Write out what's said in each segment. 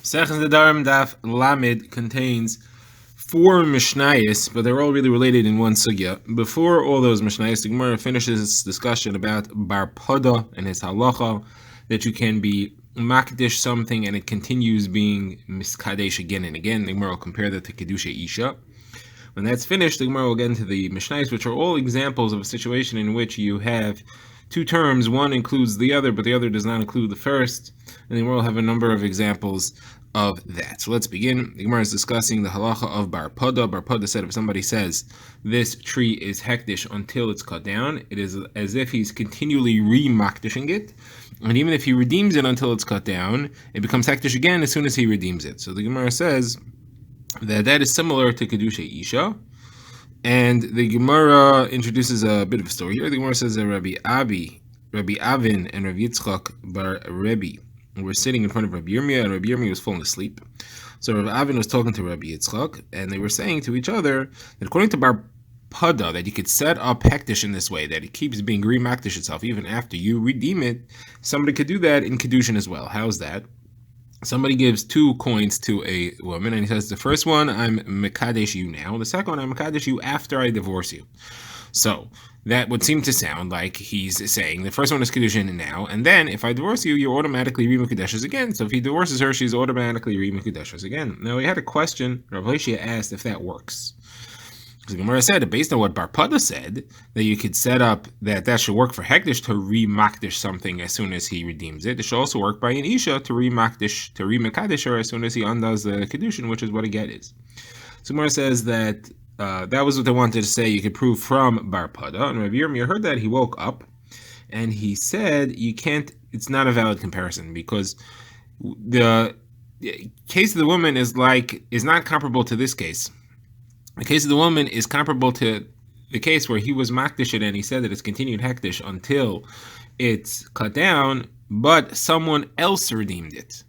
Nedarim Daf Lamed contains four Mishnayos, but they're all really related in one sugya. Before all those Mishnayos, the Gemara finishes its discussion about Bar Pada and his halacha, that you can be makdish something and it continues being miskadesh again and again. The Gemara will compare that to Kedusha Isha. When that's finished, the Gemara will get into the Mishnayos, which are all examples of a situation in which you have two terms, one includes the other, but the other does not include the first, and then we'll have a number of examples of that. So let's begin. The Gemara is discussing the halacha of Bar Pada. Bar Pada said if somebody says this tree is hektish until it's cut down, it is as if he's continually re-makdishing it, and even if he redeems it until it's cut down, it becomes hektish again as soon as he redeems it. So the Gemara says that is similar to Kedusha Isha. And the Gemara introduces a bit of a story here. The Gemara says that Rabbi Avin, and Rabbi Yitzchak bar Rebbe were sitting in front of Rabbi Yirmiyah, and Rabbi Yirmiyah was falling asleep. So Rabbi Avin was talking to Rabbi Yitzchak, and they were saying to each other that according to Bar Pada, that you could set up hektish in this way, that it keeps being re-makdish itself even after you redeem it. Somebody could do that in Kedushin as well. How's that? Somebody gives 2 coins to a woman, and he says, the first one, I'm mekadesh you now. The second one, I'm mekadesh you after I divorce you. So that would seem to sound like he's saying the first one is kedushin now, and then if I divorce you, you're automatically re-mekudeshes again. So if he divorces her, she's automatically re-mekudeshes again. Now we had a question. Rav Hoshia asked if that works. The Gemara said, based on what Bar Pada said, that you could set up that should work for Hektish to re-makdish something as soon as he redeems it. It should also work by an Isha to re-makdish, to re-mekadesh her as soon as he undoes the Kedushin, which is what a get is. So Gemara says that that was what they wanted to say. You could prove from Bar Pada. And Rabbi Yirmiyah heard that. He woke up and he said, you can't, it's not a valid comparison because the case of the woman is not comparable to this case. The case of the woman is comparable to the case where he was makdish it and he said that it's continued hektish until it's cut down, but someone else redeemed it.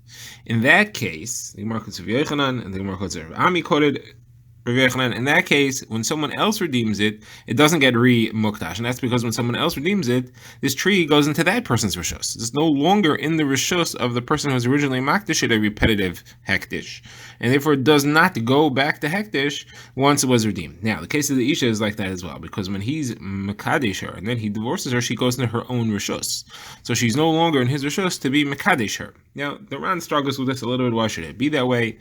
In that case, the Gemara quotes Rav Yochanan and the Gemara quotes Rav Ami quoted Rav Yochanan. In that case, when someone else redeems it, it doesn't get re-mukdash, and that's because when someone else redeems it, this tree goes into that person's rishus. It's no longer in the rishus of the person who was originally makdish it, a repetitive hektish, and therefore it does not go back to hektish once it was redeemed. Now, the case of the Isha is like that as well, because when he's mekadesh her and then he divorces her, she goes into her own rishus, so she's no longer in his rishus to be mekadesh her. Now, the Ran struggles with this a little bit. Why should it be that way?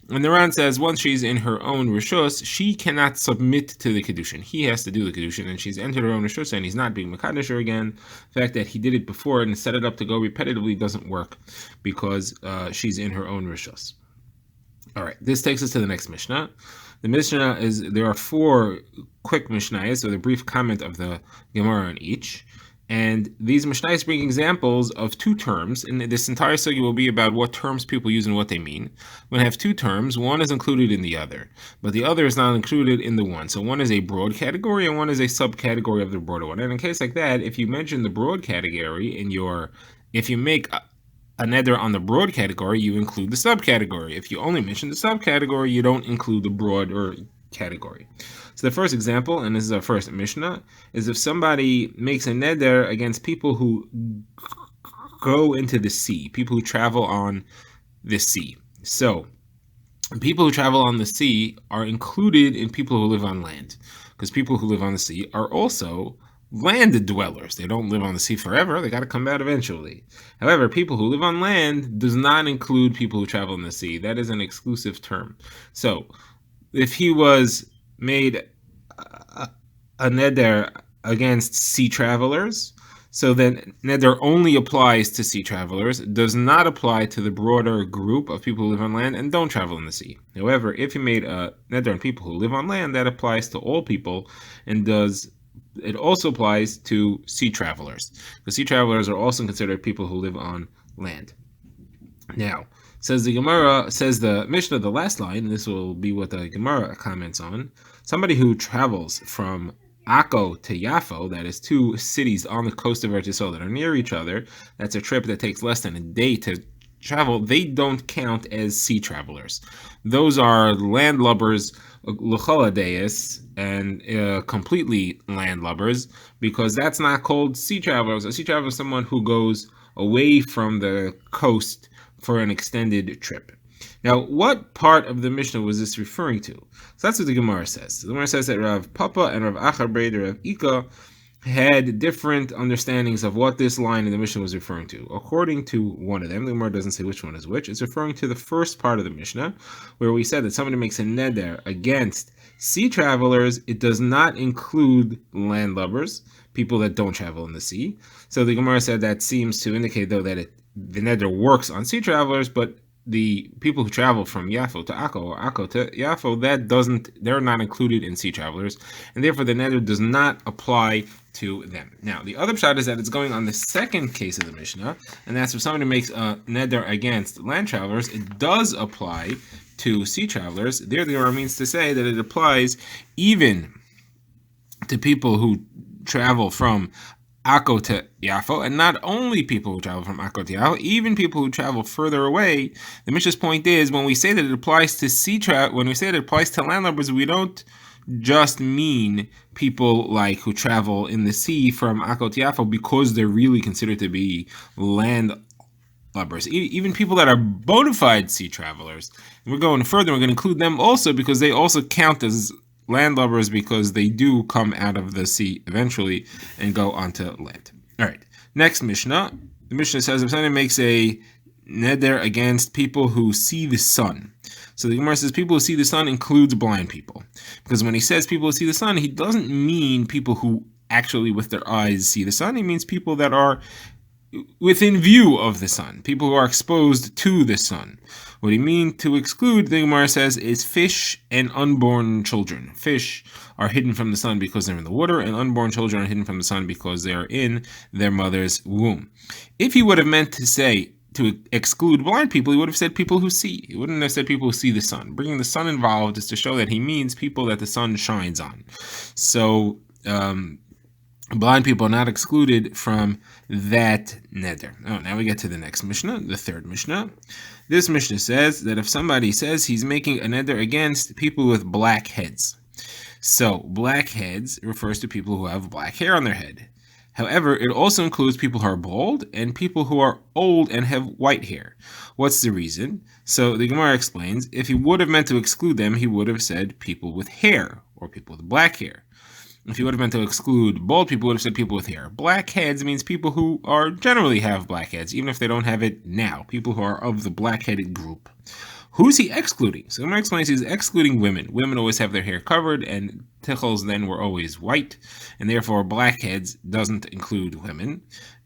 And the Ran says once she's in her own rishus, she cannot submit to the kedushin. He has to do the kedushin, and she's entered her own rishus, and he's not being mekadesh her again. The fact that he did it before and set it up to go repetitively doesn't work because she's in her own rishus. All right, this takes us to the next Mishnah. The Mishnah is, there are 4 quick Mishnayos with a brief comment of the Gemara on each. And these Mishnayos bring examples of 2 terms, and this entire sugya will be about what terms people use and what they mean. When I have 2 terms, one is included in the other, but the other is not included in the one. So one is a broad category and one is a subcategory of the broader one. And in a case like that, if you mention the broad category if you make a neder on the broad category, you include the subcategory. If you only mention the subcategory, you don't include the broad category. So the first example, and this is our first Mishnah, is if somebody makes a neder against people who go into the sea, people who travel on the sea. So people who travel on the sea are included in people who live on land, because people who live on the sea are also land dwellers. They don't live on the sea forever. They got to come out eventually. However, people who live on land does not include people who travel in the sea. That is an exclusive term. So if he was made a neder against sea travelers, so then neder only applies to sea travelers, does not apply to the broader group of people who live on land and don't travel in the sea. However, if you made a neder on people who live on land, that applies to all people and it also applies to sea travelers, because sea travelers are also considered people who live on land. Now, says the Mishnah, the last line, and this will be what the Gemara comments on, somebody who travels from Akko to Yafo, that is 2 cities on the coast of Eretz Yisrael that are near each other, that's a trip that takes less than a day to travel, they don't count as sea travelers. Those are landlubbers, l'choladeis, and completely landlubbers, because that's not called sea travelers. A sea traveler is someone who goes away from the coast for an extended trip. Now, what part of the Mishnah was this referring to? So that's what the Gemara says. The Gemara says that Rav Papa and Rav Achar Breder, Rav Ika, had different understandings of what this line in the Mishnah was referring to. According to one of them, the Gemara doesn't say which one is which. It's referring to the first part of the Mishnah, where we said that somebody makes a neder against sea travelers. It does not include landlubbers, people that don't travel in the sea. So the Gemara said that seems to indicate, though, that the neder works on sea travelers, but the people who travel from Yafo to Akko or Akko to Yafo, they're not included in sea travelers, and therefore the neder does not apply to them. Now, the other pshat is that it's going on the second case of the Mishnah, and that's if somebody makes a neder against land travelers, it does apply to sea travelers. There, the Gemara means to say that it applies even to people who travel from Akko to Yafo, and not only people who travel from Akko to Yafo, even people who travel further away. The Mishnah's point is, when we say that it applies to when we say that it applies to landlubbers, we don't just mean people like who travel in the sea from Akko to Yafo because they're really considered to be landlubbers. Even people that are bona fide sea travelers, and we're going further, we're going to include them also because they also count as landlubbers because they do come out of the sea eventually and go onto land. All right, next Mishnah. The Mishnah says if somebody makes a neder against people who see the sun. So the Gemara says people who see the sun includes blind people. Because when he says people who see the sun, he doesn't mean people who actually with their eyes see the sun. He means people that are within view of the sun, people who are exposed to the sun. What he means to exclude, the Gemara says, is fish and unborn children. Fish are hidden from the sun because they're in the water, and unborn children are hidden from the sun because they are in their mother's womb. If he would have meant to say to exclude blind people, he would have said people who see. He wouldn't have said people who see the sun. Bringing the sun involved is to show that he means people that the sun shines on. So blind people are not excluded from that neder. Oh, now we get to the next Mishnah, the third Mishnah. This Mishnah says that if somebody says he's making a neder against people with black heads. So black heads refers to people who have black hair on their head. However, it also includes people who are bald and people who are old and have white hair. What's the reason? So the Gemara explains, if he would have meant to exclude them, he would have said people with hair or people with black hair. If he would have meant to exclude bald people, he would have said people with hair. Black heads means people who are generally have black heads, even if they don't have it now. People who are of the black-headed group. Who's he excluding? So Gemara explains he's excluding women. Women always have their hair covered, and tichels then were always white, and therefore blackheads doesn't include women,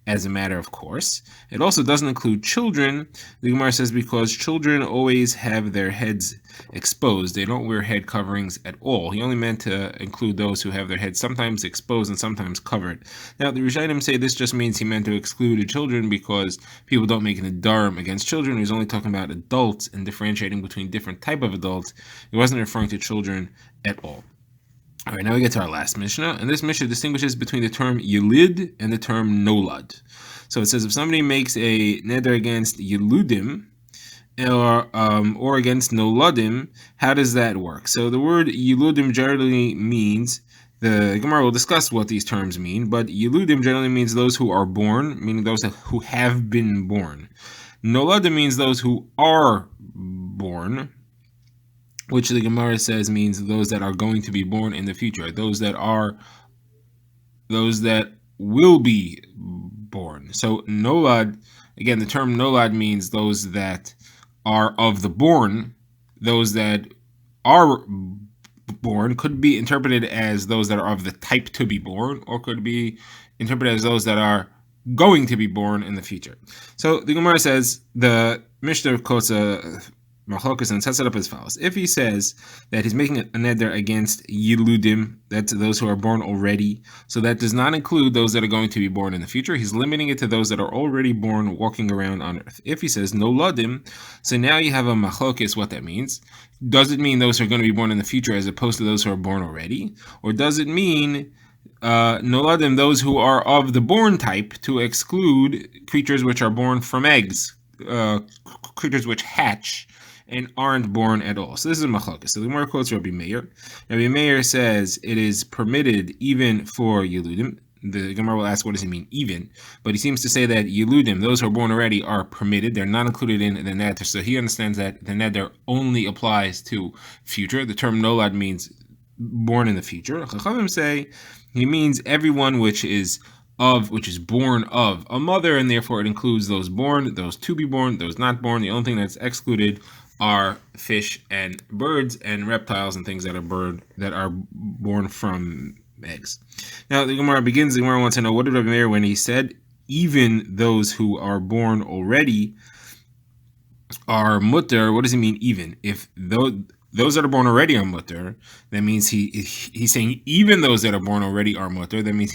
as a matter of course. It also doesn't include children, the Gemara says, because children always have their heads exposed. They don't wear head coverings at all. He only meant to include those who have their heads sometimes exposed and sometimes covered. Now, the Rishonim say this just means he meant to exclude children because people don't make an Nedarim against children. He was only talking about adults and differentiating between different type of adults. He wasn't referring to children at all. All right, now we get to our last Mishnah, and this Mishnah distinguishes between the term Yelid and the term Nolad. So it says if somebody makes a neder against Yeludim or against Noladim, how does that work? So the word Yeludim generally means, the Gemara will discuss what these terms mean, but Yeludim generally means those who are born, meaning those who have been born. Noladim means those who are born, which the Gemara says means those that are going to be born in the future, those that will be born. So Nolad, again, the term Nolad means those that are of the born. Those that are born could be interpreted as those that are of the type to be born, or could be interpreted as those that are going to be born in the future. So the Gemara says, the Mishnah quotes a Machlokas and sets it up as follows. If he says that he's making a neder against Yeludim, that's those who are born already, so that does not include those that are going to be born in the future. He's limiting it to those that are already born walking around on earth. If he says Noladim, so now you have a Machlokas what that means. Does it mean those who are going to be born in the future as opposed to those who are born already? Or does it mean Noladim, those who are of the born type, to exclude creatures which are born from eggs, creatures which hatch and aren't born at all? So this is a machlokas. So the Gemara quotes Rabbi Meir. Rabbi Meir says it is permitted even for Yeludim. the Gemara will ask, what does he mean, even? But he seems to say that Yeludim, those who are born already, are permitted. They're not included in the Neder. So he understands that the Neder only applies to future. The term Nolad means born in the future. Chachamim say he means everyone which is born of a mother, and therefore it includes those born, those to be born, those not born. The only thing that's excluded are fish and birds and reptiles and things that are born from eggs. Now the Gemara wants to know, what did Rabbi Meir when he said even those who are born already are mutter? What does he mean even? If those that are born already are mutter, that means he's saying even those that are born already are mutter. That means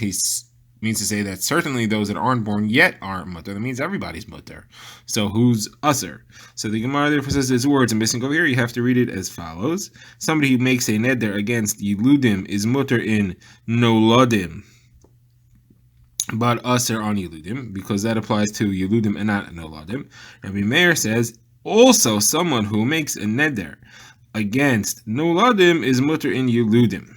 means to say that certainly those that aren't born yet aren't mutter. That means everybody's mutter. So who's usser? So the Gemara therefore says these words, and missing over here, you have to read it as follows. Somebody who makes a neder against Yeludim is mutter in Noladim, but usser on Yeludim, because that applies to Yeludim and not Noladim. Rabbi Meir says also someone who makes a neder against Noladim is mutter in Yeludim,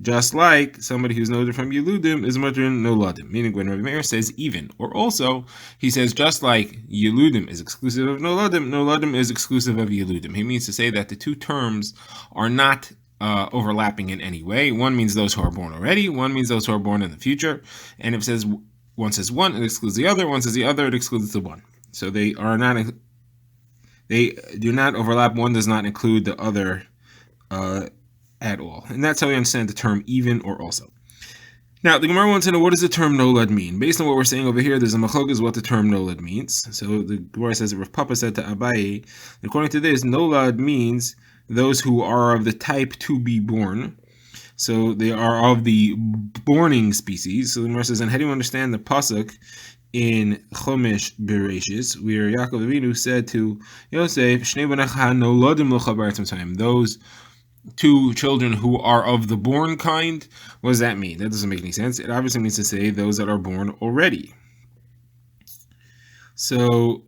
just like somebody who's noted from Yeludim is mutter in Noladim. Meaning when Rabbi Meir says even, or also, he says just like Yeludim is exclusive of Noladim, Noladim is exclusive of Yeludim. He means to say that the two terms are not overlapping in any way. One means those who are born already, one means those who are born in the future. And if it says one says one, it excludes the other, one says the other, it excludes the one. So they do not overlap. One does not include the other at all. And that's how we understand the term even or also. Now, the Gemara wants to know, what does the term nolad mean? Based on what we're saying over here, there's a machlokes what the term nolad means. So the Gemara says that Rav Papa said to Abaye, according to this, nolad means those who are of the type to be born. So they are of the borning species. So the Gemara says, and how do you understand the pasuk in Chomesh Bereshis, where Yaakov Avinu said to Yosef, Shnei banecha noladim lecha b'aretz Mitzrayim, those two children who are of the born kind? What does that mean? That doesn't make any sense. It obviously means to say those that are born already. So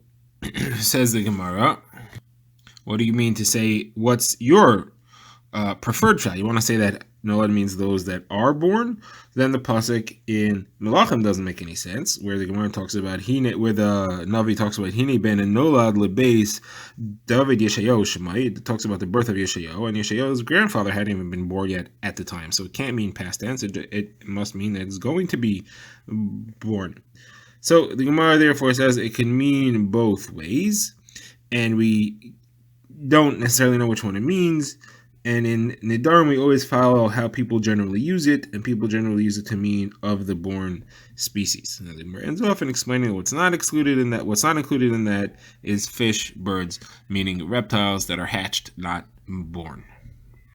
says the Gemara, what do you mean to say, what's your preferred child? You want to say that Nolad means those that are born? Then the pasuk in Melachim doesn't make any sense, where the Gemara talks about where the Navi talks about Hine ben and Nolad lebeis David Yeshayahu Shemai. It talks about the birth of Yeshayahu, and Yeshayahu's grandfather hadn't even been born yet at the time, so it can't mean past tense. It must mean that it's going to be born. So the Gemara therefore says it can mean both ways, and we don't necessarily know which one it means. And in Nedarim, we always follow how people generally use it, and people generally use it to mean of the born species. Now, the Gemara ends off in explaining what's not included in that. What's not included in that is fish, birds, meaning reptiles that are hatched, not born.